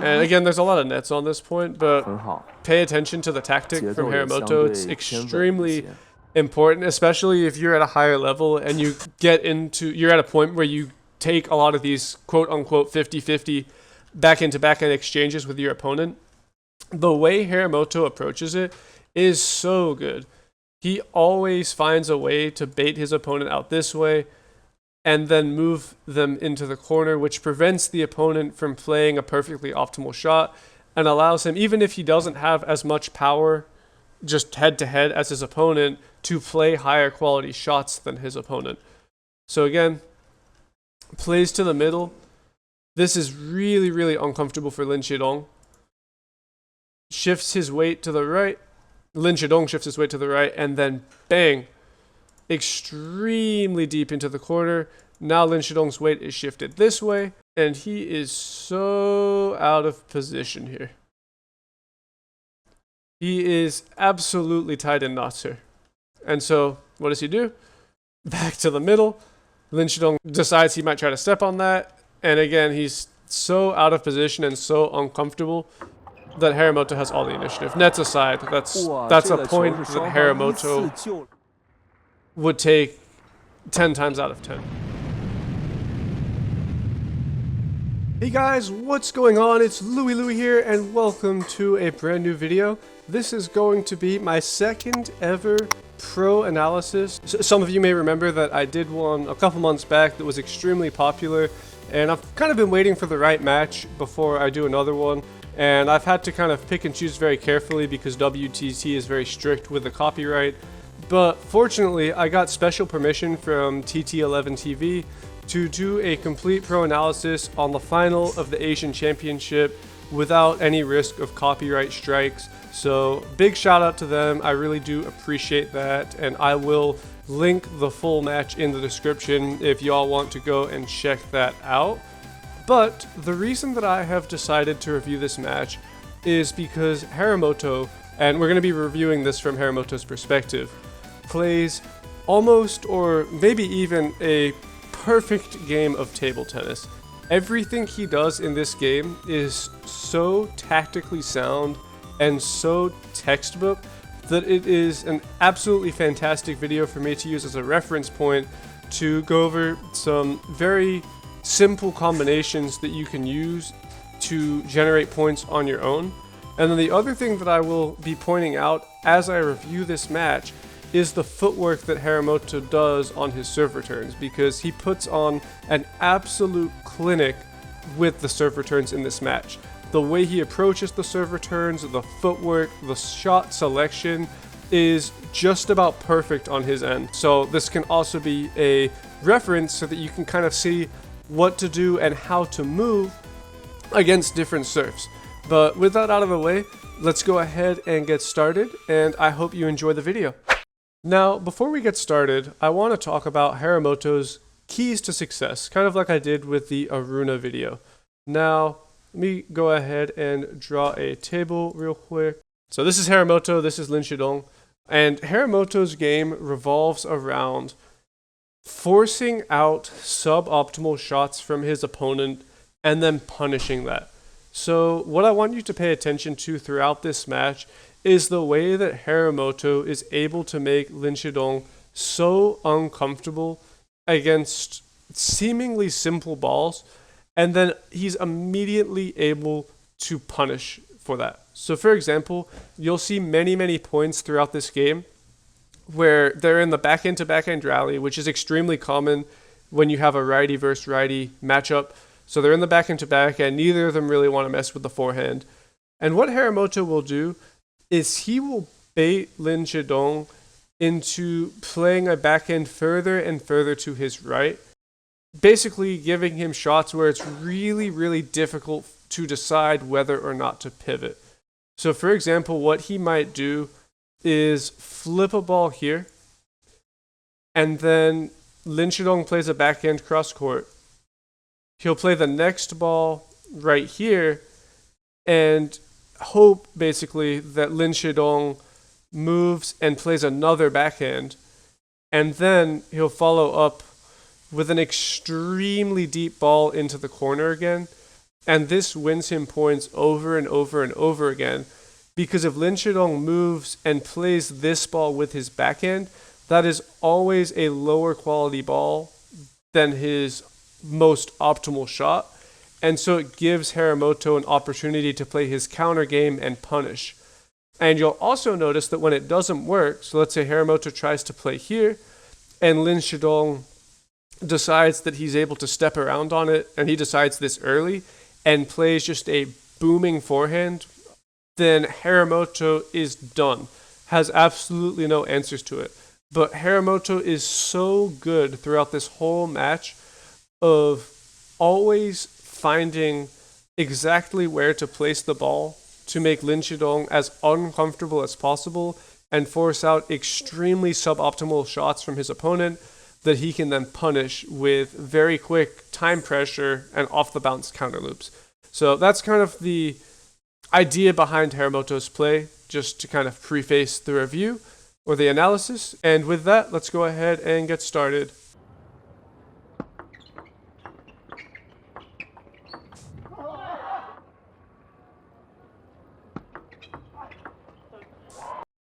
And again, there's a lot of nets on this point, but pay attention to the tactic from Harimoto. It's extremely important, especially if you're at a higher level and you're at a point where you take a lot of these quote-unquote 50-50 backhand exchanges with your opponent. The way Harimoto approaches it is so good. He always finds a way to bait his opponent out this way and then move them into the corner, which prevents the opponent from playing a perfectly optimal shot and allows him, even if he doesn't have as much power just head-to-head as his opponent, to play higher quality shots than his opponent. So again, plays to the middle. This is really, really uncomfortable for Lin Chidong. Shifts his weight to the right. Lin Chidong shifts his weight to the right, and then bang, extremely deep into the corner. Now Lin Chidong's weight is shifted this way, and he is so out of position here. He is absolutely tied in knots here. And so, what does he do? Back to the middle. Lin Chidong decides he might try to step on that, and again, he's so out of position and so uncomfortable that Harimoto has all the initiative. Nets aside, that's a point that Harimoto would take 10 times out of 10. Hey guys, what's going on? It's Louie here, and welcome to a brand new video. This is going to be my second ever pro analysis. Some of you may remember that I did one a couple months back that was extremely popular, and I've kind of been waiting for the right match before I do another one. And I've had to kind of pick and choose very carefully because WTT is very strict with the copyright. But fortunately, I got special permission from TT11 TV to do a complete pro analysis on the final of the Asian Championship without any risk of copyright strikes. So big shout out to them. I really do appreciate that. And I will link the full match in the description if y'all want to go and check that out. But the reason that I have decided to review this match is because Harimoto, and we're going to be reviewing this from Harimoto's perspective, plays almost or maybe even a perfect game of table tennis. Everything he does in this game is so tactically sound and so textbook that it is an absolutely fantastic video for me to use as a reference point to go over some very simple combinations that you can use to generate points on your own. And then the other thing that I will be pointing out as I review this match is the footwork that Harimoto does on his serve returns, because he puts on an absolute clinic with the serve returns in this match. The way he approaches the serve returns, the footwork, the shot selection is just about perfect on his end. So this can also be a reference so that you can kind of see what to do and how to move against different serves. But with that out of the way, let's go ahead and get started, and I hope you enjoy the video. Now, before we get started, I want to talk about Harimoto's keys to success, kind of like I did with the Aruna video. Now, let me go ahead and draw a table real quick. So this is Harimoto, this is Lin Chidong, and Harimoto's game revolves around forcing out suboptimal shots from his opponent and then punishing that. So what I want you to pay attention to throughout this match is the way that Harimoto is able to make Lin Chidong so uncomfortable against seemingly simple balls, and then he's immediately able to punish for that. So for example, you'll see many points throughout this game where they're in the backhand to backhand rally, which is extremely common when you have a righty versus righty matchup. So they're in the backhand to backhand, neither of them really want to mess with the forehand. And what Harimoto will do is he will bait Lin Chidong into playing a backhand further and further to his right, basically giving him shots where it's really difficult to decide whether or not to pivot. So for example, what he might do is flip a ball here, and then Lin Chidong plays a backhand cross court. He'll play the next ball right here and hope basically that Lin Chidong moves and plays another backhand, and then he'll follow up with an extremely deep ball into the corner again, And this wins him points over and over and over again, because if Lin Chidong moves and plays this ball with his backhand, that is always a lower quality ball than his most optimal shot. And so it gives Harimoto an opportunity to play his counter game and punish. And you'll also notice that when it doesn't work, so let's say Harimoto tries to play here, and Lin Chidong decides that he's able to step around on it, and he decides this early, and plays just a booming forehand, then Harimoto is done. Has absolutely no answers to it. But Harimoto is so good throughout this whole match of always finding exactly where to place the ball to make Lin Chidong as uncomfortable as possible and force out extremely suboptimal shots from his opponent that he can then punish with very quick time pressure and off the bounce counter loops. So that's kind of the idea behind Harimoto's play, just to kind of preface the review or the analysis. And with that, let's go ahead and get started.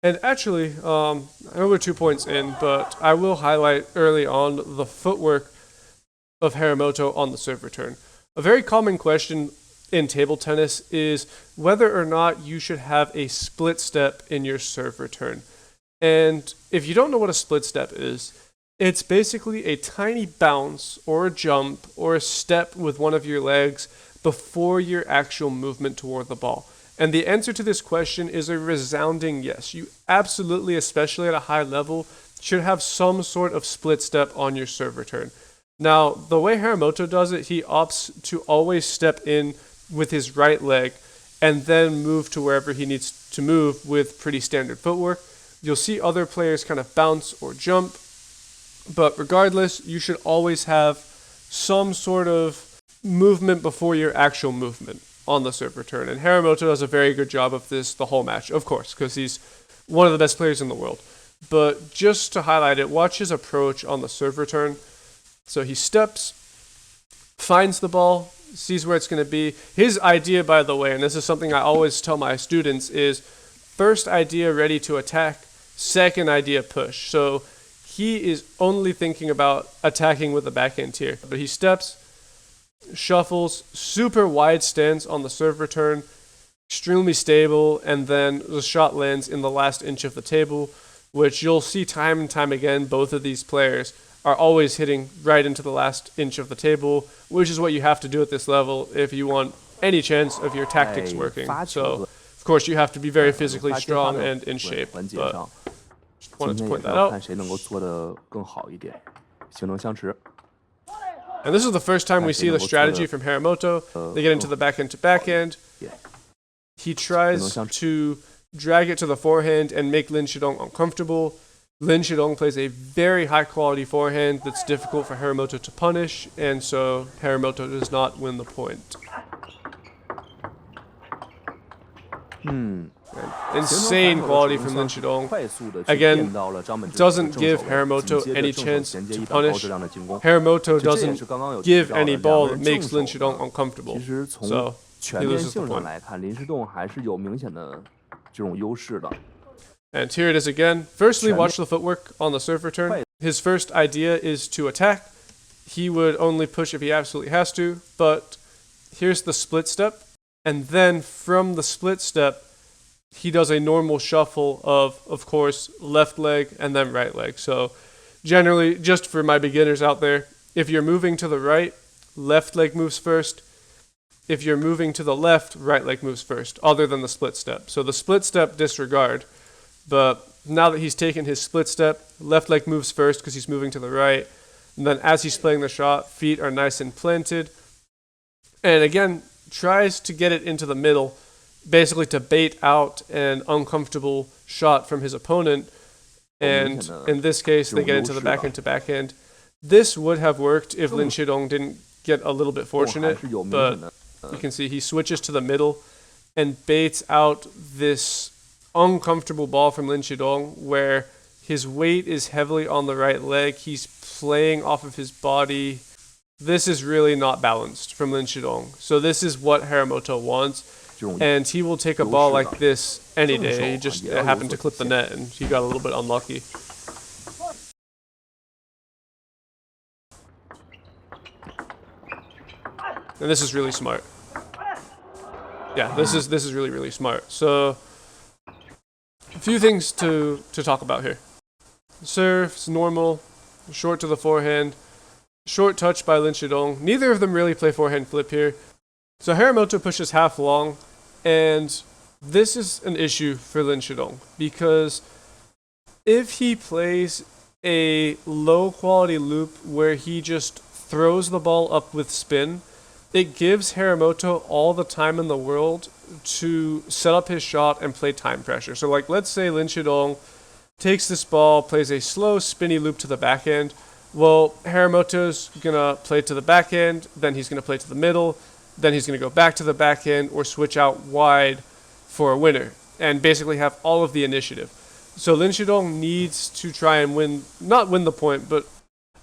And actually, I know we're 2 points in, but I will highlight early on the footwork of Harimoto on the serve return. A very common question in table tennis is whether or not you should have a split step in your serve return. And if you don't know what a split step is, it's basically a tiny bounce or a jump or a step with one of your legs before your actual movement toward the ball. And the answer to this question is a resounding yes. You absolutely, especially at a high level, should have some sort of split step on your serve return. Now, the way Harimoto does it, he opts to always step in with his right leg and then move to wherever he needs to move with pretty standard footwork. You'll see other players kind of bounce or jump, but regardless, you should always have some sort of movement before your actual movement on the serve return. And Harimoto does a very good job of this the whole match, of course, because he's one of the best players in the world. But just to highlight it, watch his approach on the serve return. So he steps, finds the ball, sees where it's going to be. His idea, by the way, and this is something I always tell my students, is first idea ready to attack, second idea push. So he is only thinking about attacking with the backhand here. But he steps, shuffles, super wide stance on the serve return, extremely stable, and then the shot lands in the last inch of the table, which you'll see time and time again. Both of these players are always hitting right into the last inch of the table, which is what you have to do at this level if you want any chance of your tactics working. So, of course, you have to be very physically strong and in shape, but just wanted to point that out. And this is the first time we see the strategy from Harimoto. They get into the backhand to backhand. He tries to drag it to the forehand and make Lin Chidong uncomfortable. Lin Chidong plays a very high quality forehand that's difficult for Harimoto to punish, and so Harimoto does not win the point. Insane quality from Lin Chidong. Again, doesn't give Harimoto any chance to punish. Harimoto doesn't give any ball that makes Lin Chidong uncomfortable. So he loses the point. And here it is again. Firstly, watch the footwork on the serve return. His first idea is to attack. He would only push if he absolutely has to, but here's the split step. And then from the split step, he does a normal shuffle of course, left leg and then right leg. So generally, just for my beginners out there, if you're moving to the right, left leg moves first. If you're moving to the left, right leg moves first, other than the split step. So the split step, disregard. But now that he's taken his split step, left leg moves first because he's moving to the right. And then as he's playing the shot, feet are nice and planted. And again, tries to get it into the middle, basically to bait out an uncomfortable shot from his opponent. And in this case, they get into the backhand to backhand. This would have worked if Lin Chidong didn't get a little bit fortunate, but you can see he switches to the middle and baits out this uncomfortable ball from Lin Chidong where his weight is heavily on the right leg. He's playing off of his body this is really not balanced from Lin Shidong. So this is what Harimoto wants. And he will take a ball like this any day. He just happened to clip the net and he got a little bit unlucky. And this is really smart. Yeah, this is really, really smart. So a few things to talk about here. Serve's normal, short to the forehand, short touch by Lin Shidong. Neither of them really play forehand flip here. So Harimoto pushes half long, and this is an issue for Lin Shidong because if he plays a low quality loop where he just throws the ball up with spin, it gives Harimoto all the time in the world to set up his shot and play time pressure. So like, let's say Lin Shidong takes this ball, plays a slow spinny loop to the backhand. Well, Harimoto's gonna play to the backhand, then he's gonna play to the middle, then he's gonna go back to the backhand or switch out wide for a winner and basically have all of the initiative. So Lin Shidong needs to try and win, not win the point, but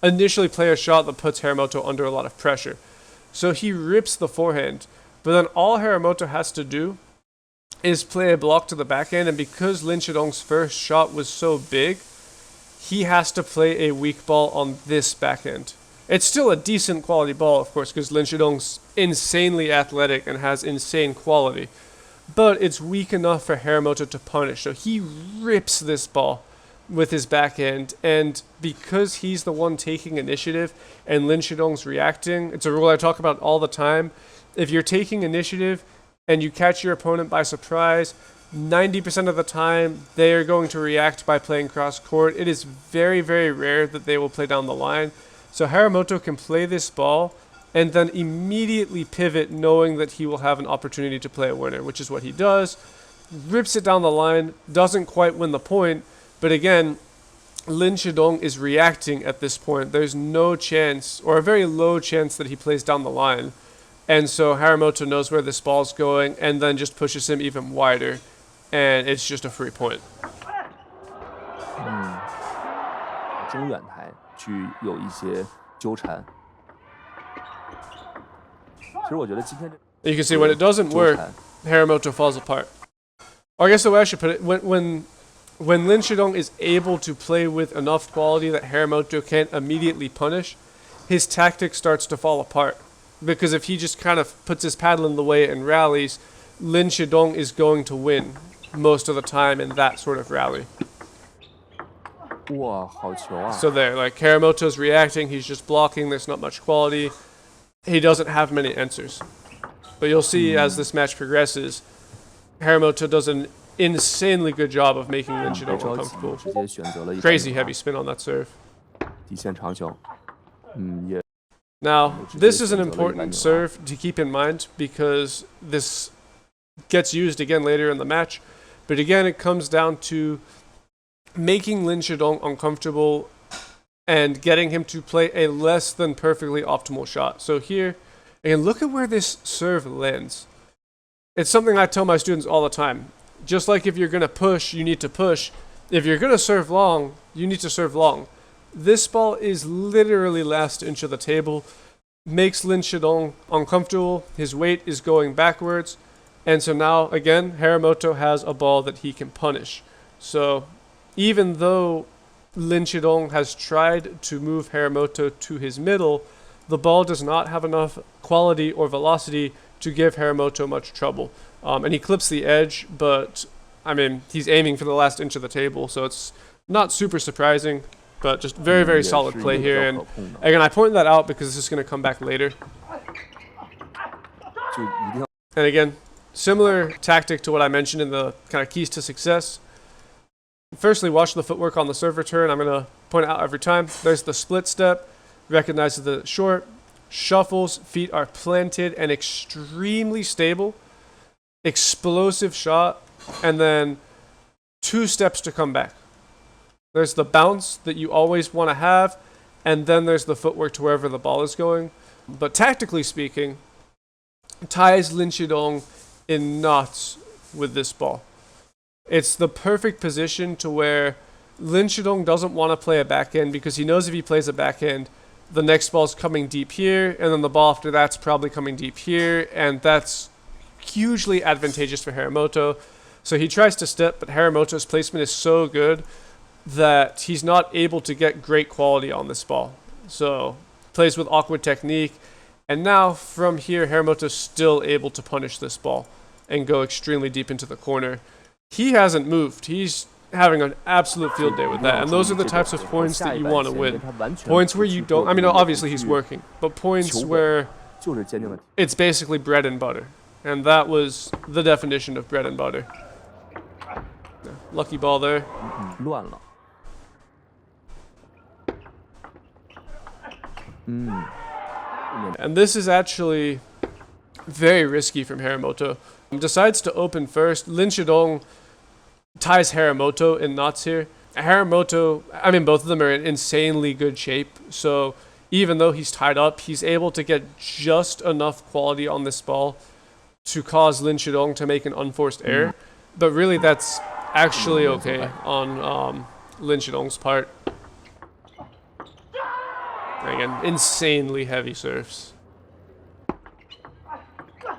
initially play a shot that puts Harimoto under a lot of pressure. So he rips the forehand, but then all Harimoto has to do is play a block to the backhand, and because Lin Shidong's first shot was so big, he has to play a weak ball on this backhand. It's still a decent quality ball, of course, because Lin Shidong's insanely athletic and has insane quality, but it's weak enough for Harimoto to punish. So he rips this ball with his backhand, and because he's the one taking initiative and Lin Shidong's reacting, it's a rule I talk about all the time. If you're taking initiative and you catch your opponent by surprise, 90% of the time they are going to react by playing cross court. It is very, very rare that they will play down the line. So Harimoto can play this ball and then immediately pivot knowing that he will have an opportunity to play a winner, which is what he does. Rips it down the line, doesn't quite win the point, but again, Lin Shidong is reacting at this point. There's no chance, or a very low chance, that he plays down the line. And so Harimoto knows where this ball's going and then just pushes him even wider. And it's just a free point. 中远台去有一些纠缠。其实我觉得今天 You can see when it doesn't work, Harimoto falls apart. Or I guess the way I should put it, when Lin Shidong is able to play with enough quality that Harimoto can't immediately punish, his tactic starts to fall apart. Because if he just kind of puts his paddle in the way and rallies, Lin Shidong is going to win most of the time in that sort of rally. 哇，好球啊！ So there, like Harimoto's reacting, he's just blocking, there's not much quality. He doesn't have many answers. But you'll see as this match progresses, Harimoto does an insanely good job of making Lin Shidong uncomfortable. Crazy heavy spin on that serve. 底线长球，也 Now, this is an important serve to keep in mind because this gets used again later in the match. But again, it comes down to making Lin Shidong uncomfortable and getting him to play a less than perfectly optimal shot. So here, again, look at where this serve lands. It's something I tell my students all the time. Just like if you're going to push, you need to push. If you're going to serve long, you need to serve long. This ball is literally last inch of the table, makes Lin Shidong uncomfortable, his weight is going backwards, and so now, again, Harimoto has a ball that he can punish. So, even though Lin Shidong has tried to move Harimoto to his middle, the ball does not have enough quality or velocity to give Harimoto much trouble. And he clips the edge, but, I mean, he's aiming for the last inch of the table, so it's not super surprising. But just very, very solid play here. And again, I pointed that out because this is going to come back later. And again, similar tactic to what I mentioned in the kind of keys to success. Firstly, watch the footwork on the serve return. I'm going to point it out every time. There's the split step, recognizes the short, shuffles, feet are planted and extremely stable. Explosive shot, and then 2 steps to come back. There's the bounce that you always want to have, and then there's the footwork to wherever the ball is going. But tactically speaking, ties Lin Shidong in knots with this ball. It's the perfect position to where Lin Shidong doesn't want to play a backhand because he knows if he plays a backhand, the next ball's coming deep here, and then the ball after that's probably coming deep here, and that's hugely advantageous for Harimoto. So he tries to step, but Harimoto's placement is so good that he's not able to get great quality on this ball. So plays with awkward technique, and now from here Harimoto's still able to punish this ball and go extremely deep into the corner. He hasn't moved. He's having an absolute field day with that, and those are the types of points that you want to win. Points where you don't, I mean, obviously he's working, but points where it's basically bread and butter, and that was the definition of bread and butter. Lucky ball there. And this is actually very risky from Harimoto. Decides to open first. Lin Shidong ties Harimoto in knots here. Harimoto, I mean, both of them are in insanely good shape. So even though he's tied up, he's able to get just enough quality on this ball to cause Lin Shidong to make an unforced error. But really, that's actually okay on Lin Shidong's part. Again, insanely heavy serves.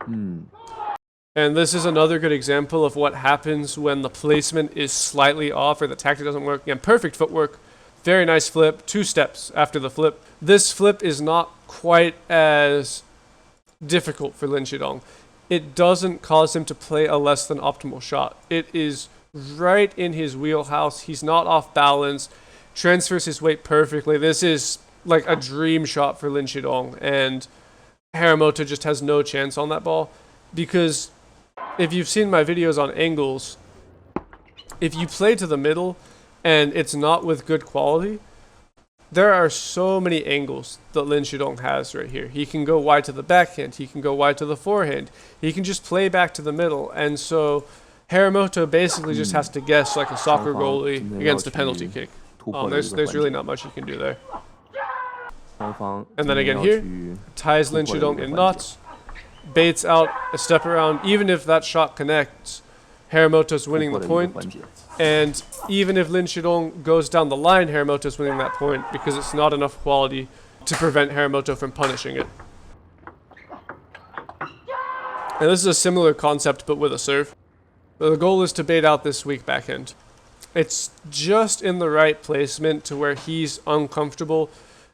And this is another good example of what happens when the placement is slightly off or the tactic doesn't work. Again, perfect footwork, very nice flip, 2 steps after the flip. This flip is not quite as difficult for Lin Shidong. It doesn't cause him to play a less than optimal shot. It is right in his wheelhouse. He's not off balance, transfers his weight perfectly. This is like a dream shot for Lin Shidong, and Harimoto just has no chance on that ball. Because if you've seen my videos on angles, if you play to the middle and it's not with good quality, there are so many angles that Lin Shidong has right here. He can go wide to the backhand, he can go wide to the forehand, he can just play back to the middle, and so Harimoto basically just has to guess like a soccer goalie against a penalty kick. There's really not much you can do there. And then again here, ties Lin Shidong in knots, baits out a step around. Even if that shot connects, Harimoto's winning the point. And even if Lin Shidong goes down the line, Harimoto's winning that point because it's not enough quality to prevent Harimoto from punishing it. And this is a similar concept but with a serve. The goal is to bait out this weak backhand. It's just in the right placement to where he's uncomfortable,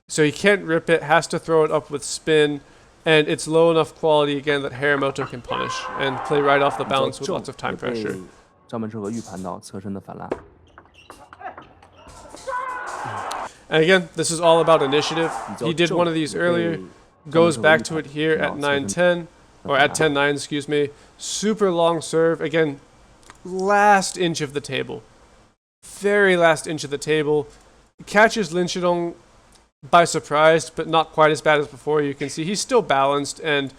so he can't rip it, has to throw it up with spin, and it's low enough quality again that Harimoto can punish and play right off the bounce with lots of time pressure. And again, this is all about initiative. He did one of these earlier, goes back to it here at 9-10, or at 10-9, excuse me. Super long serve, again, last inch of the table. Very last inch of the table. Catches Lin Shidong by surprise, but not quite as bad as before. You can see he's still balanced and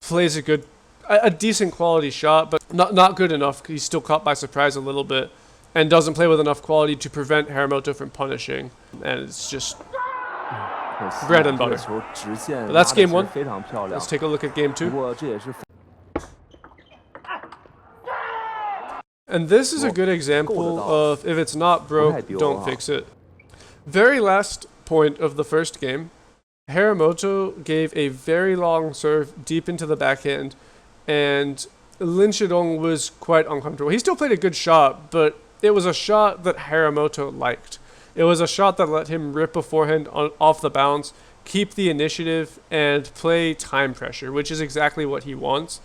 plays a decent quality shot, but not good enough. He's still caught by surprise a little bit and doesn't play with enough quality to prevent Harimoto from punishing. And it's just bread and butter. But that's game 1. Let's take a look at game 2. And this is a good example of if it's not broke, don't fix it. Very last point of the first game, Harimoto gave a very long serve deep into the backhand, and Lin Shidong was quite uncomfortable. He still played a good shot, but it was a shot that Harimoto liked. It was a shot that let him rip a forehand off the bounce, keep the initiative, and play time pressure, which is exactly what he wants.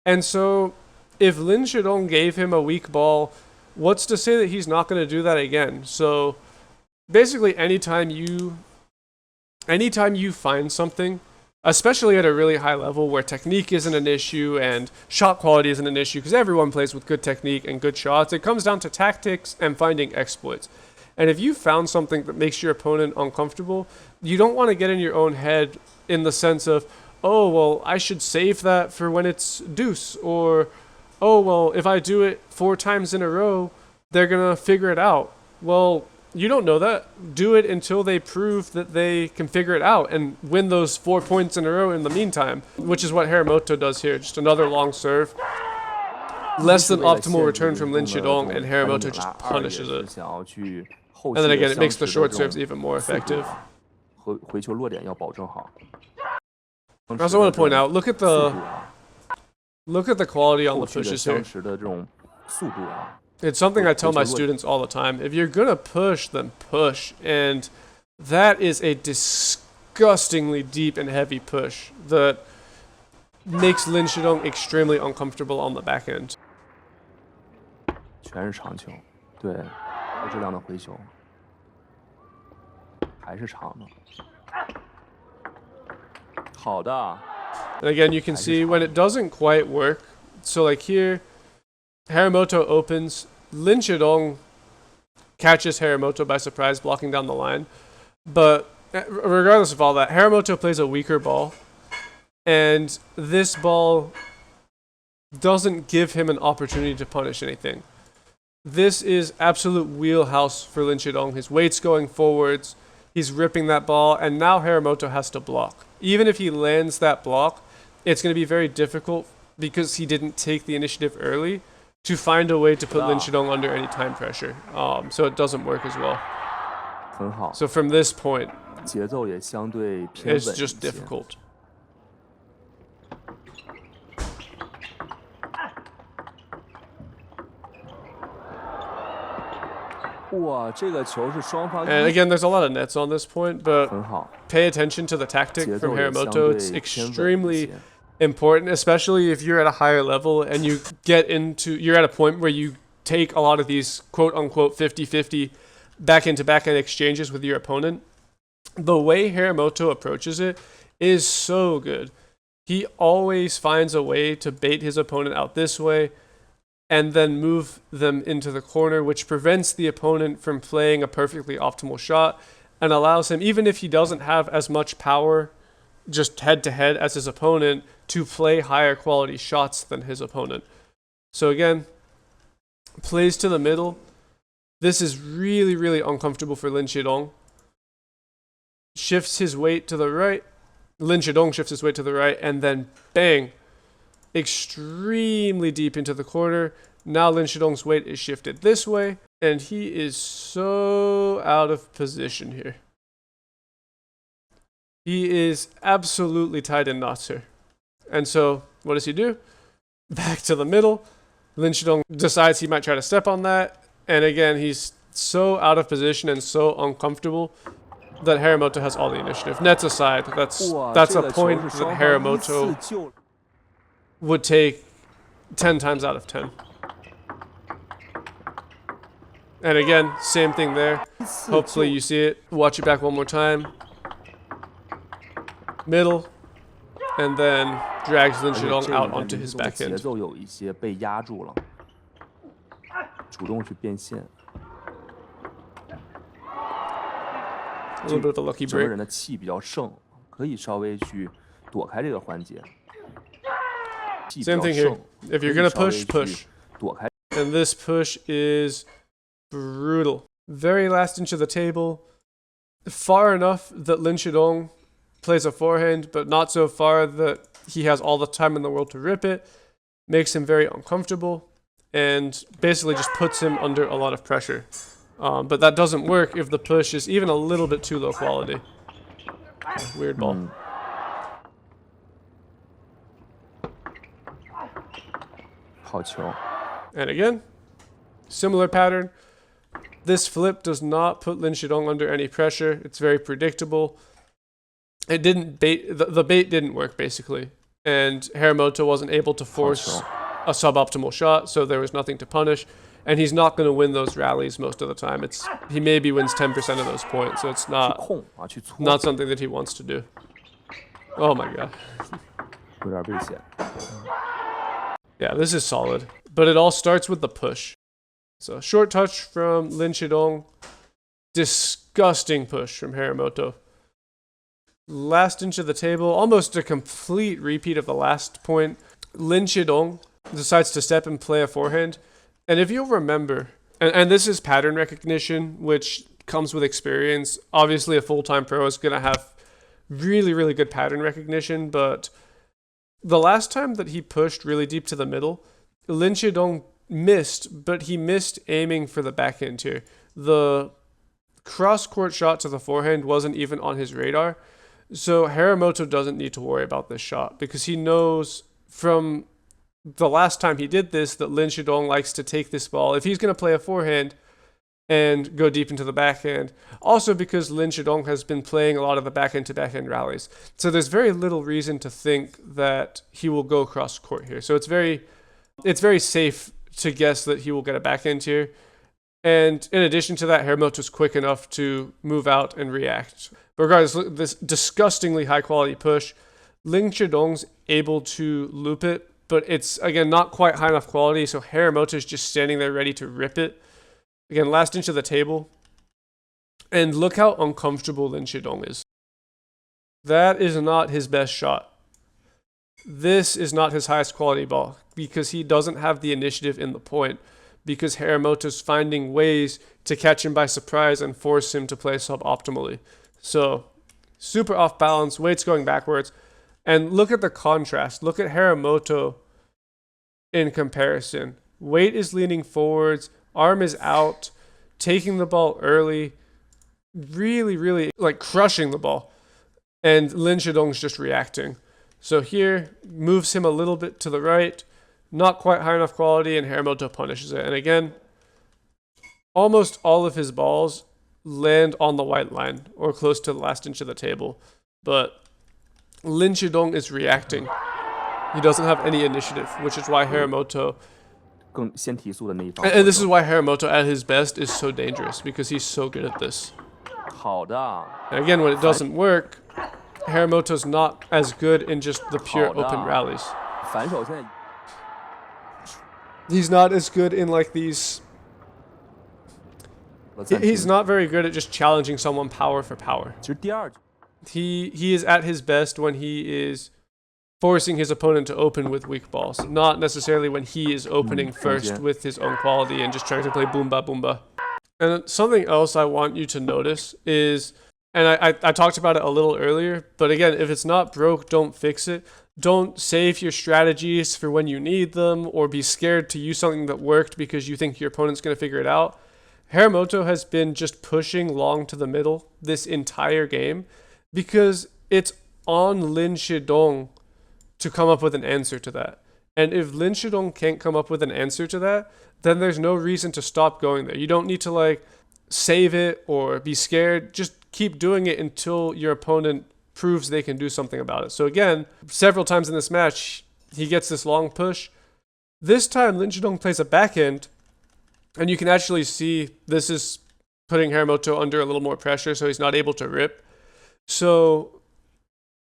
And so if Lin Shidong gave him a weak ball, what's to say that he's not going to do that again? So basically, anytime you find something, especially at a really high level where technique isn't an issue and shot quality isn't an issue, because everyone plays with good technique and good shots, it comes down to tactics and finding exploits. And if you found something that makes your opponent uncomfortable, you don't want to get in your own head in the sense of, oh, well, I should save that for when it's deuce, or, oh, well, if I do it 4 times in a row, they're going to figure it out. Well, you don't know that. Do it until they prove that they can figure it out and win those 4 points in a row in the meantime, which is what Harimoto does here. Just another long serve. Less than optimal return from Lin Shidong, and Harimoto just punishes it. And then again, it makes the short serves even more effective. 回球落点要保证好。I also want to point out, look at 速 the 度啊， quality on the 后续的 pushes 相 here. 持的这种速度啊， It's something I tell my Which is what- students all the time. If you're gonna push, then push. And that is a disgustingly deep and heavy push that makes Lin Shidong extremely uncomfortable on the backhand. 全是长球，对，高质量的回球，还是长的。好的， And again, you can see when it doesn't quite work. So like here, Harimoto opens. Lin Shidong catches Harimoto by surprise, blocking down the line. But regardless of all that, Harimoto plays a weaker ball. And this ball doesn't give him an opportunity to punish anything. This is absolute wheelhouse for Lin Shidong. His weight's going forwards. He's ripping that ball, and now Harimoto has to block. Even if he lands that block, it's going to be very difficult because he didn't take the initiative early to find a way to put Lin Shidong under any time pressure. So it doesn't work as well. 很好， So from this point, 节奏也相对偏 it's 稳一 just 些。 difficult. 哇，这个球是双方 And again, there's a lot of nets on this point, but 很好， pay attention to the tactic 节 from 奏也相 Harimoto. 对 It's 偏稳一 extremely 些。 important, especially if you're at a higher level and you're at a point where you take a lot of these quote unquote 50-50 backhand exchanges with your opponent. The way Harimoto approaches it is so good. He always finds a way to bait his opponent out this way and then move them into the corner, which prevents the opponent from playing a perfectly optimal shot and allows him, even if he doesn't have as much power just head to head as his opponent, to play higher quality shots than his opponent. So again, plays to the middle. This is really, really uncomfortable for Lin Shidong. Shifts his weight to the right. Lin Shidong shifts his weight to the right, and then bang, extremely deep into the corner. Now Lin Shidong's weight is shifted this way, and he is so out of position here. He is absolutely tied in knots here. And so, what does he do? Back to the middle. Lin Shidong decides he might try to step on that. And again, he's so out of position and so uncomfortable that Harimoto has all the initiative. Nets aside, that's 哇， a 这个球 point 是 that 双方依 Harimoto 次救 would take 10 times out of 10. And again, same thing there. Hopefully you see it. Watch it back one more time. Middle. And then drags Lin 而且这 Shidong 个 out 呢 onto 林 his 志忠的节 backhand. 奏有一些被压住了，主动去变现， A little bit of a lucky 整个 break. 人的气比较盛，可以稍微去躲开这个环节。气比 Same 较 thing here. 盛， If 可 you're 以 gonna 稍微 push, 去 push. 躲开。 And this push is brutal. Very last inch of the table. Far enough that Lin Shidong plays a forehand, but not so far that he has all the time in the world to rip it. Makes him very uncomfortable and basically just puts him under a lot of pressure. But that doesn't work if the push is even a little bit too low quality. Weird ball. 嗯，好球， And again, similar pattern. This flip does not put Lin Shidong under any pressure. It's very predictable. It didn't bait, the bait didn't work basically. And Harimoto wasn't able to force a suboptimal shot, so there was nothing to punish. And he's not going to win those rallies most of the time. He maybe wins 10% of those points, so it's 去 not 控啊，去搓， not something that he wants to do. Oh my god. 有点危险。 Yeah, this is solid. But it all starts with the push. So short touch from Lin Shidong. Disgusting push from Harimoto. Last inch of the table, almost a complete repeat of the last point. Lin Shidong decides to step and play a forehand. And if you'll remember, and this is pattern recognition, which comes with experience. Obviously, a full-time pro is going to have really, really good pattern recognition, but the last time that he pushed really deep to the middle, Lin Shidong missed, but he missed aiming for the backhand here. The cross-court shot to the forehand wasn't even on his radar. So Harimoto doesn't need to worry about this shot because he knows from the last time he did this that Lin Shidong likes to take this ball. If he's going to play a forehand and go deep into the backhand, also because Lin Shidong has been playing a lot of the backhand to backhand rallies. So there's very little reason to think that he will go cross court here. So it's very safe to guess that he will get a backhand here. And in addition to that, Harimoto's quick enough to move out and react. But regardless, this disgustingly high quality push, Lin Shidong's able to loop it, but it's, again, not quite high enough quality, so Harimoto's just standing there ready to rip it. Again, last inch of the table. And look how uncomfortable Lin Shidong is. That is not his best shot. This is not his highest quality ball because he doesn't have the initiative in the point, because Harimoto's finding ways to catch him by surprise and force him to play suboptimally. So, super off balance, weight's going backwards. And look at the contrast. Look at Harimoto in comparison. Weight is leaning forwards, arm is out, taking the ball early, really like crushing the ball. And Lin Shidong's just reacting. So here, moves him a little bit to the right, not quite high enough quality, and Harimoto punishes it. And again, almost all of his balls land on the white line or close to the last inch of the table. But Lin Shidong is reacting. He doesn't have any initiative, which is why Harimoto... And this is why Harimoto at his best is so dangerous, because he's so good at this. And again, when it doesn't work, Harimoto's not as good in just the pure open rallies. He's not as good in like these... He's not very good at just challenging someone power for power. He is at his best when he is forcing his opponent to open with weak balls, not necessarily when he is opening first with his own quality and just trying to play boomba boomba. And something else I want you to notice is, and I talked about it a little earlier, but again, if it's not broke, don't fix it. Don't save your strategies for when you need them, or be scared to use something that worked because you think your opponent's going to figure it out. Harimoto has been just pushing long to the middle this entire game because it's on Lin Shidong to come up with an answer to that. And if Lin Shidong can't come up with an answer to that, then there's no reason to stop going there. You don't need to like save it or be scared. Just keep doing it until your opponent proves they can do something about it. So again, several times in this match, he gets this long push. This time, Lin Shidong plays a backhand, and you can actually see this is putting Harimoto under a little more pressure, so he's not able to rip. So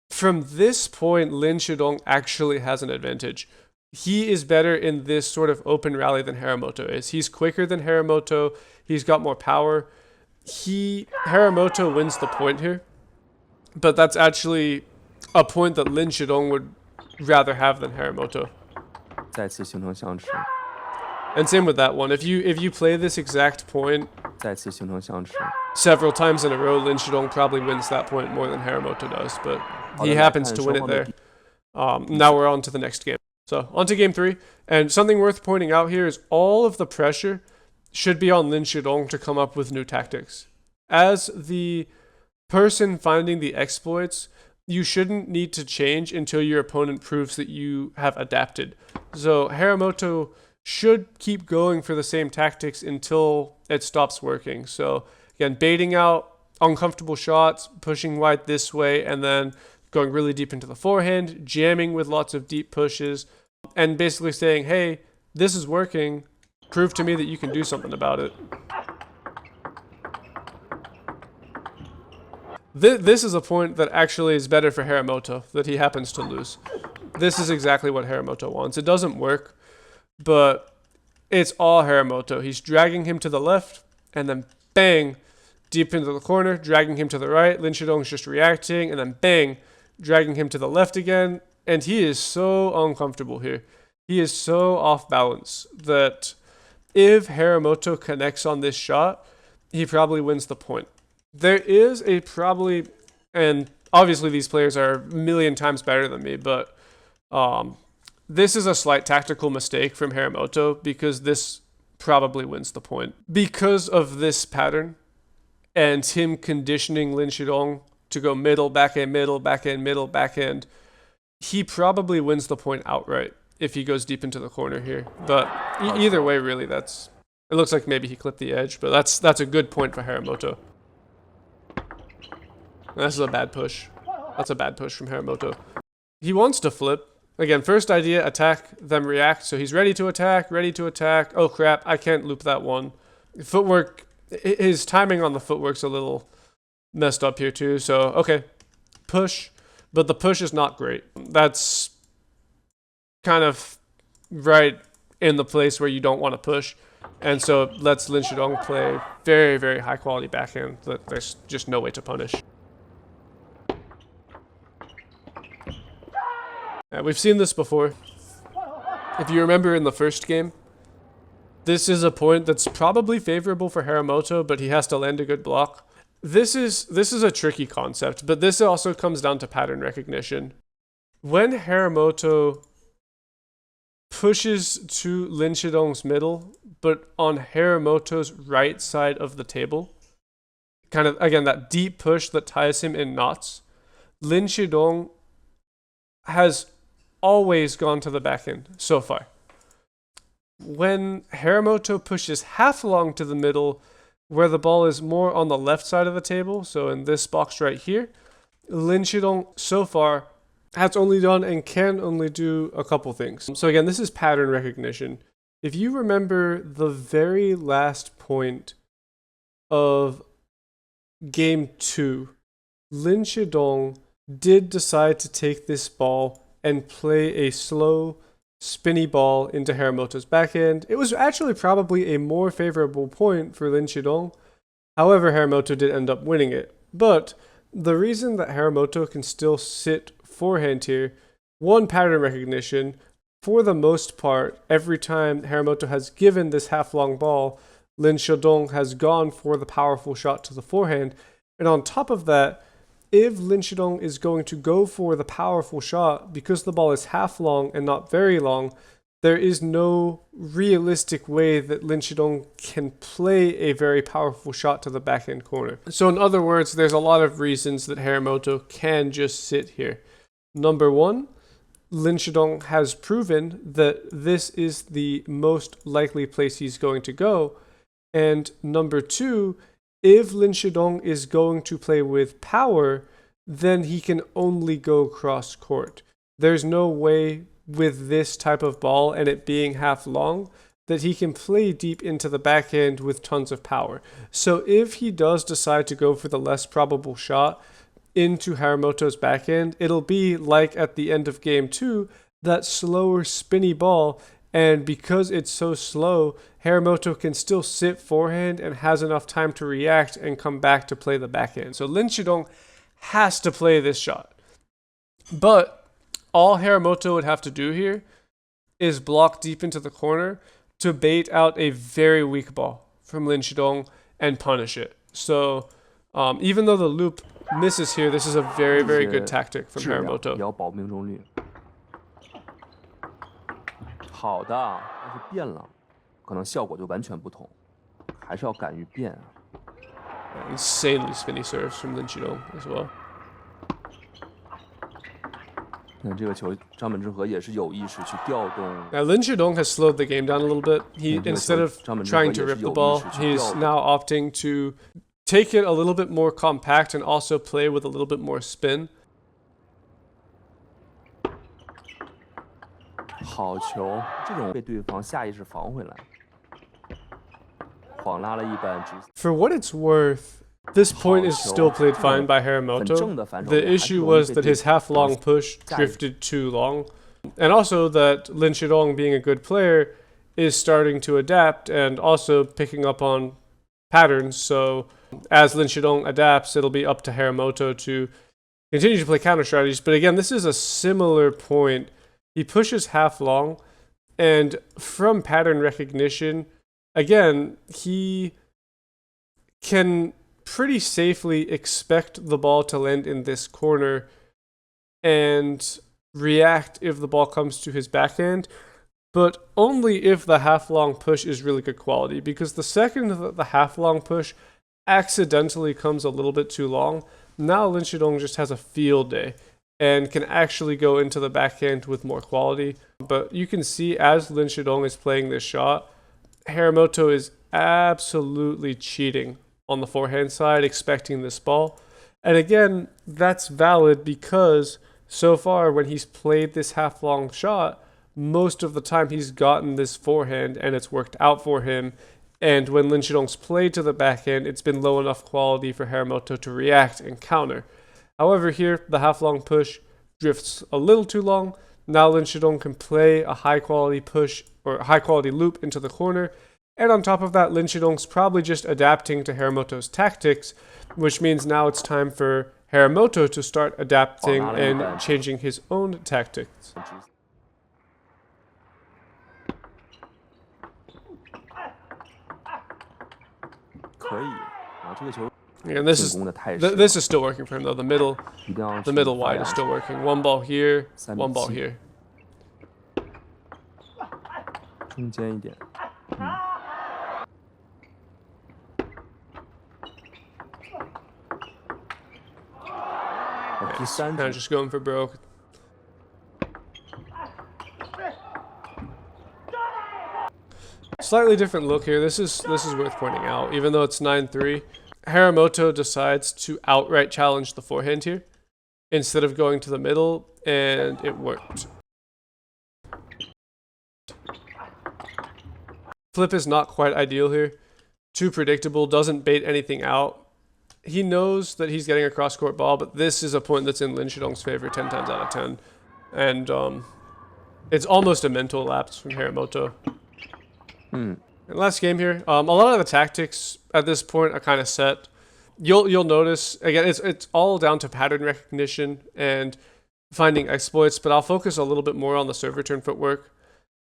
from this point, Lin Shidong actually has an advantage. He is better in this sort of open rally than Harimoto is. He's quicker than Harimoto. He's got more power. Harimoto wins the point here, but that's actually a point that Lin Shidong would rather have than Harimoto. And same with that one. If you play this exact point several times in a row, Lin Shidong probably wins that point more than Harimoto does, but he happens to win it there. Now we're on to the next game. So on to game 3, and something worth pointing out here is all of the pressure should be on Lin Shidong to come up with new tactics. As the person finding the exploits, you shouldn't need to change until your opponent proves that you have adapted. So Harimoto should keep going for the same tactics until it stops working. So again, baiting out uncomfortable shots, pushing wide this way, and then going really deep into the forehand, jamming with lots of deep pushes, and basically saying, hey, this is working, prove to me that you can do something about it. This is a point that actually is better for Harimoto, that he happens to lose. This is exactly what Harimoto wants. It doesn't work, but it's all Harimoto. He's dragging him to the left, and then bang, deep into the corner, dragging him to the right. Lin Shidong's just reacting, and then bang, dragging him to the left again. And he is so uncomfortable here. He is so off balance that if Harimoto connects on this shot, he probably wins the point. There is a probably, and obviously these players are a million times better than me, but this is a slight tactical mistake from Harimoto because this probably wins the point. Because of this pattern, and him conditioning Lin Shidong to go middle, backhand, middle, backhand, middle, backhand, he probably wins the point outright if he goes deep into the corner here. But either way, really, it looks like maybe he clipped the edge, but that's a good point for Harimoto. This is a bad push. That's a bad push from Harimoto. He wants to flip. Again, first idea, attack, then react. So he's ready to attack, ready to attack. Oh crap, I can't loop that one. Footwork, his timing on the footwork's a little messed up here too. So, okay, push. But the push is not great. That's kind of right in the place where you don't want to push. And so it lets Lin Shidong play very, very high quality backhand that there's just no way to punish. We've seen this before. If you remember in the first game, this is a point that's probably favorable for Harimoto, but he has to land a good block. This is a tricky concept, but this also comes down to pattern recognition. When Harimoto pushes to Lin Shidong's middle, but on Harimoto's right side of the table, kind of, again, that deep push that ties him in knots, Lin Shidong has always gone to the backhand so far. When Harimoto pushes half long to the middle, where the ball is more on the left side of the table, so in this box right here, Lin Shidong so far has only done and can only do a couple things. So again, this is pattern recognition. If you remember the very last point of game 2, Lin Shidong did decide to take this ball and play a slow, spinny ball into Harimoto's backhand. It was actually probably a more favorable point for Lin Shidong. However, Harimoto did end up winning it. But the reason that Harimoto can still sit forehand here, one, pattern recognition. For the most part, every time Harimoto has given this half-long ball, Lin Shidong has gone for the powerful shot to the forehand. And on top of that, if Lin Shidong is going to go for the powerful shot, because the ball is half long and not very long, there is no realistic way that Lin Shidong can play a very powerful shot to the backhand corner. So in other words, there's a lot of reasons that Harimoto can just sit here. Number one, Lin Shidong has proven that this is the most likely place he's going to go. And number two, if Lin Shidong is going to play with power, then he can only go cross court. There's no way with this type of ball and it being half long that he can play deep into the backhand with tons of power. So if he does decide to go for the less probable shot into Harimoto's backhand, it'll be like at the end of game 2, that slower spinny ball. And because it's so slow, Harimoto can still sit forehand and has enough time to react and come back to play the backhand. So Lin Shidong has to play this shot. But all Harimoto would have to do here is block deep into the corner to bait out a very weak ball from Lin Shidong and punish it. So even though the loop misses here, this is a very, very good tactic from Harimoto. 要保命中率。好的，但是变了，可能效果就完全不同，还是要敢于变啊。Insanely spinny serves from Lin Shidong as well. 那这个球，张本智和也是有意识去调动。Now Lin Shidong has slowed the game down a little bit. He instead of trying to rip the ball, he's now opting to take it a little bit more compact and also play with a little bit more spin. 好球，这种被对方下意识防回来，晃拉了一板直。For what it's worth, this point is still played fine by Harimoto. The issue was that his half-long push drifted too long, and also that Lin Shidong, being a good player, is starting to adapt and also picking up on patterns. So as Lin Shidong adapts, it'll be up to Harimoto to continue to play counter strategies. But again, this is a similar point. He pushes half long, and from pattern recognition, again, he can pretty safely expect the ball to land in this corner and react if the ball comes to his backhand, but only if the half long push is really good quality, because the second that the half long push accidentally comes a little bit too long. Now Lin Shidong just has a field day and can actually go into the backhand with more quality. But you can see as Lin Shidong is playing this shot, Harimoto is absolutely cheating on the forehand side, expecting this ball. And again, that's valid because so far when he's played this half-long shot, most of the time he's gotten this forehand and it's worked out for him. And when Lin Shidong's played to the backhand, it's been low enough quality for Harimoto to react and counter. However, here, the half-long push drifts a little too long. Now Lin Shidong can play a high-quality push or high-quality loop into the corner. And on top of that, Lin Shidong's probably just adapting to Harimoto's tactics, which means now it's time for Harimoto to start adapting and changing his own tactics. And this is still working for him though. The middle wide is still working. One ball here, one ball here. Kind of just going for broke. Slightly different look here. This is worth pointing out. Even though it's 9-3, Harimoto decides to outright challenge the forehand here instead of going to the middle, and it worked. Flip is not quite ideal here. Too predictable, doesn't bait anything out. He knows that he's getting a cross-court ball, but this is a point that's in Lin Shidong's favor 10 times out of 10. And it's almost a mental lapse from Harimoto. And last game here, a lot of the tactics at this point are kind of set. You'll notice, again, it's all down to pattern recognition and finding exploits, but I'll focus a little bit more on the serve return footwork.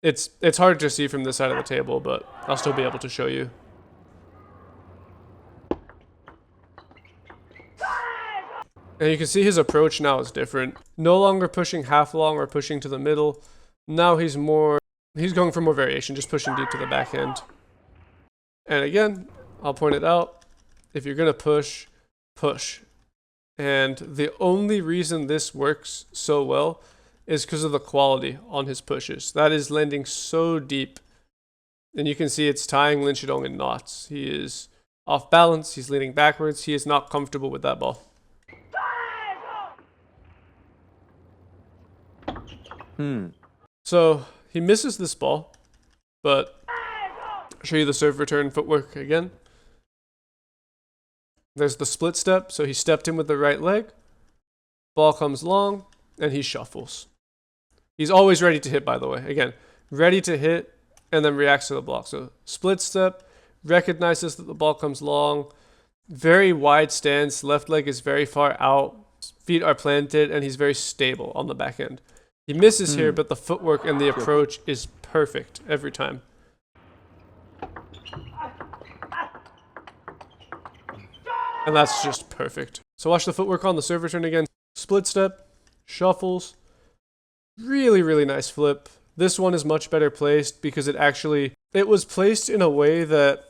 It's hard to see from this side of the table, but I'll still be able to show you. And you can see his approach now is different. No longer pushing half long or pushing to the middle. Now he's going for more variation, just pushing deep to the backhand. And again, I'll point it out. If you're going to push, push. And the only reason this works so well is because of the quality on his pushes. That is landing so deep. And you can see it's tying Lin Shidong in knots. He is off balance. He's leaning backwards. He is not comfortable with that ball. So he misses this ball, but I'll show you the serve return footwork again. There's the split step, so he stepped in with the right leg. Ball comes long, and he shuffles. He's always ready to hit, by the way. Again, ready to hit, and then reacts to the block. So split step, recognizes that the ball comes long, very wide stance, left leg is very far out, feet are planted, and he's very stable on the back end. He misses here, but the footwork and the approach is perfect every time. And that's just perfect. So watch the footwork on the serve return again. Split step, shuffles. Really, really nice flip. This one is much better placed because it was placed in a way that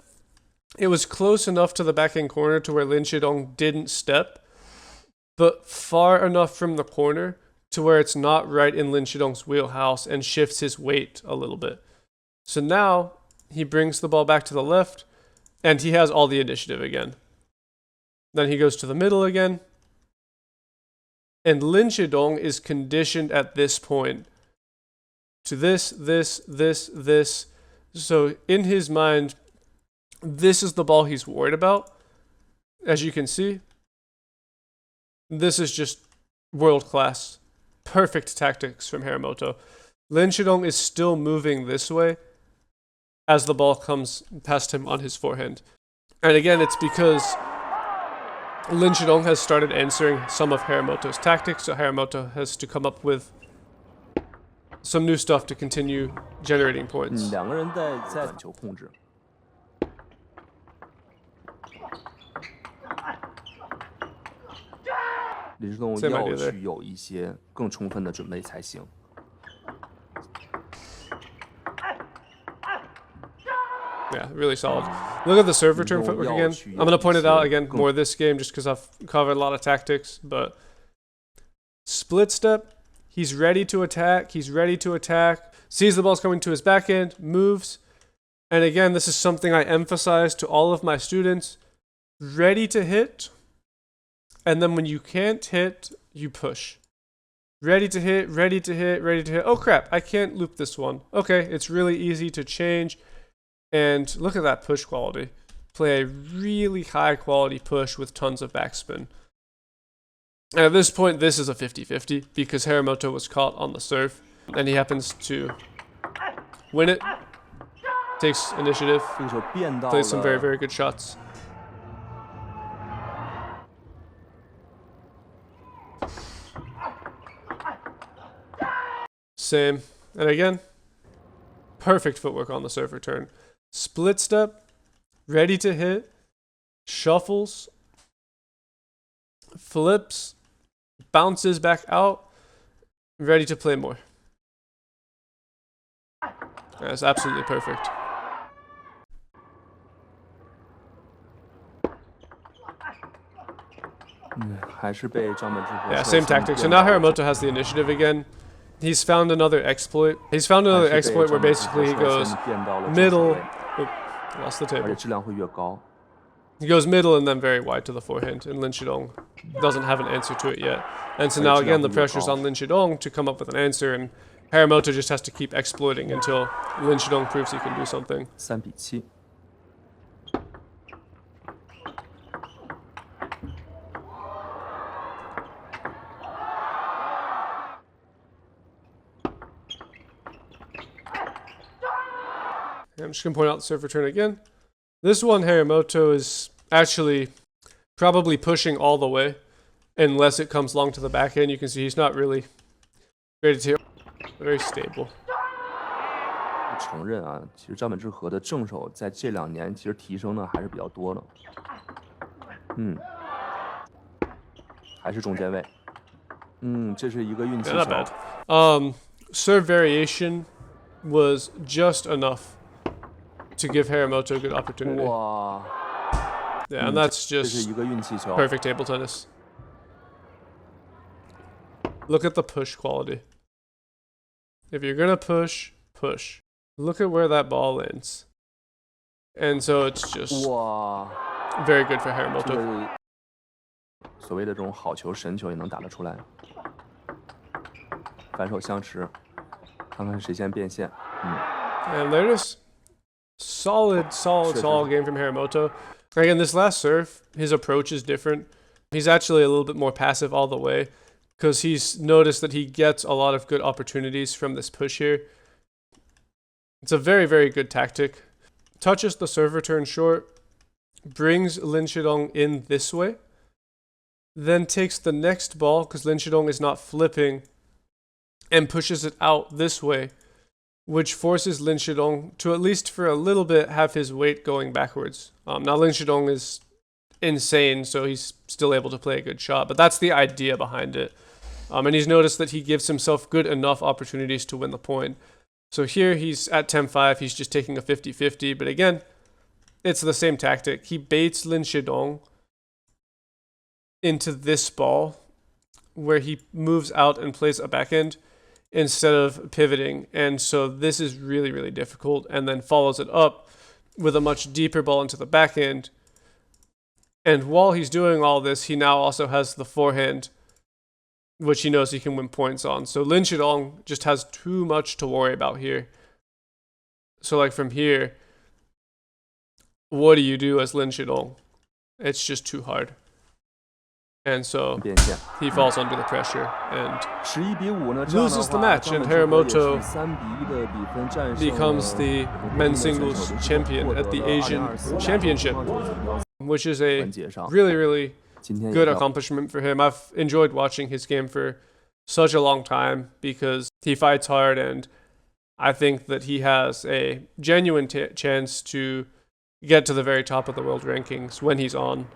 it was close enough to the backhand corner to where Lin Shidong didn't step, but far enough from the corner to where it's not right in Lin Shidong's wheelhouse and shifts his weight a little bit. So now he brings the ball back to the left and he has all the initiative again. Then he goes to the middle again. And Lin Shidong is conditioned at this point to this. So in his mind, this is the ball he's worried about. As you can see, this is just world class. Perfect tactics from Harimoto. Lin Shidong is still moving this way as the ball comes past him on his forehand. And again, it's because Lin Shidong has started answering some of Harimoto's tactics, so Harimoto has to come up with some new stuff to continue generating points. 两个人在球控制。林志栋要去有一些更充分的准备才行。Yeah, really solid. Look at the serve return footwork again. I'm going to point it out again more this game just because I've covered a lot of tactics. But split step, he's ready to attack. He's ready to attack. Sees the ball's coming to his backhand, moves. And again, this is something I emphasize to all of my students. Ready to hit. And then when you can't hit, you push. Ready to hit, ready to hit, ready to hit. Oh crap, I can't loop this one. Okay, it's really easy to change. And look at that push quality. Play a really high quality push with tons of backspin. And at this point, this is a 50-50 because Harimoto was caught on the serve. And he happens to win it. Takes initiative. Plays some very, very good shots. Same. And again, perfect footwork on the serve return. Split step, ready to hit, shuffles, flips, bounces back out, ready to play more. That's absolutely perfect. Yeah, same tactic. So now Harimoto has the initiative again. He's found another exploit. He's found another exploit where basically he goes middle. Oop, lost the table. He goes middle and then very wide to the forehand, and Lin Shidong doesn't have an answer to it yet. And so now again the pressure's on Lin Shidong to come up with an answer, and Harimoto just has to keep exploiting until Lin Shidong proves he can do something. 3-7. I'm just going to point out the serve return again. This one, Harimoto is actually probably pushing all the way, unless it comes long to the backhand. You can see he's not really ready to hit. Very stable. 不承认啊，其实张本智和的正手在这2年其实提升呢还是比较多的。还是中间位。这是一个运气球。 Not bad. Serve variation was just enough to give Harimoto a good opportunity. Wow. Yeah, and that's just perfect table tennis. Look at the push quality. If you're gonna push, push. Look at where that ball lands. And so it's just very good for Harimoto. 所谓的这种好球、神球也能打得出来。反手相持，看看谁先变现。And there it is. Solid game from Harimoto. Again, this last serve, his approach is different. He's actually a little bit more passive all the way because he's noticed that he gets a lot of good opportunities from this push here. It's a very, very good tactic. Touches the serve return short, brings Lin Shidong in this way, then takes the next ball because Lin Shidong is not flipping and pushes it out this way, which forces Lin Shidong to, at least for a little bit, have his weight going backwards. Now Lin Shidong is insane, so he's still able to play a good shot, but that's the idea behind it. And he's noticed that he gives himself good enough opportunities to win the point. So here he's at 10-5, he's just taking a 50-50, but again, it's the same tactic. He baits Lin Shidong into this ball where he moves out and plays a backhand instead of pivoting, and so this is really, really difficult, and then follows it up with a much deeper ball into the backhand. And while he's doing all this, he now also has the forehand, which he knows he can win points on. So Lin Shidong just has too much to worry about here. So like from here, what do you do as Lin Shidong? It's just too hard. And so he falls under the pressure and loses the match, and Harimoto becomes the men's singles champion at the Asian Championship, which is a really, really good accomplishment for him. I've enjoyed watching his game for such a long time because he fights hard, and I think that he has a genuine chance to get to the very top of the world rankings when he's on.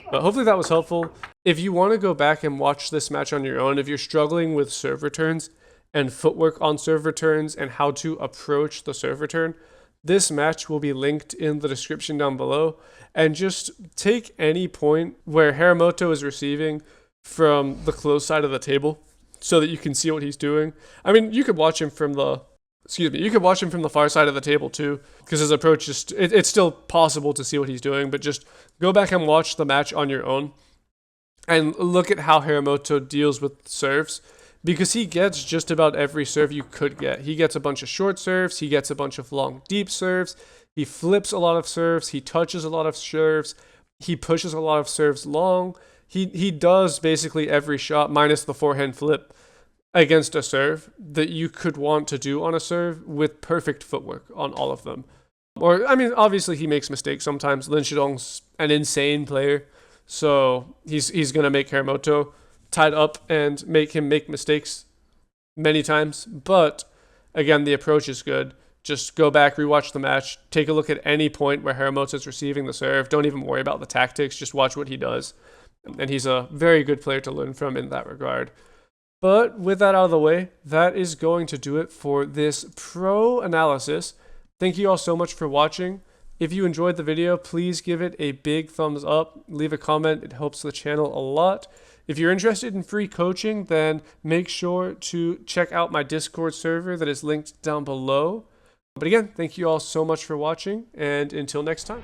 But hopefully that was helpful. If you want to go back and watch this match on your own, if you're struggling with serve returns and footwork on serve returns and how to approach the serve return, This match will be linked in the description down below. And just take any point where Harimoto is receiving from the close side of the table so that you can see what he's doing. I mean, you could watch him from the far side of the table too, because his approach it's still possible to see what he's doing, but just go back and watch the match on your own and look at how Harimoto deals with serves, because he gets just about every serve you could get. He gets a bunch of short serves, he gets a bunch of long, deep serves, he flips a lot of serves, he touches a lot of serves, he pushes a lot of serves long. He does basically every shot minus the forehand flip against a serve that you could want to do on a serve with perfect footwork on all of them. Or, I mean, obviously he makes mistakes sometimes. Lin Shidong's an insane player, so he's going to make Harimoto tied up and make him make mistakes many times. But, again, the approach is good. Just go back, rewatch the match, take a look at any point where Harimoto is receiving the serve. Don't even worry about the tactics, just watch what he does. And he's a very good player to learn from in that regard. But with that out of the way, that is going to do it for this pro analysis. Thank you all so much for watching. If you enjoyed the video, please give it a big thumbs up. Leave a comment. It helps the channel a lot. If you're interested in free coaching, then make sure to check out my Discord server that is linked down below. But again, thank you all so much for watching, and until next time.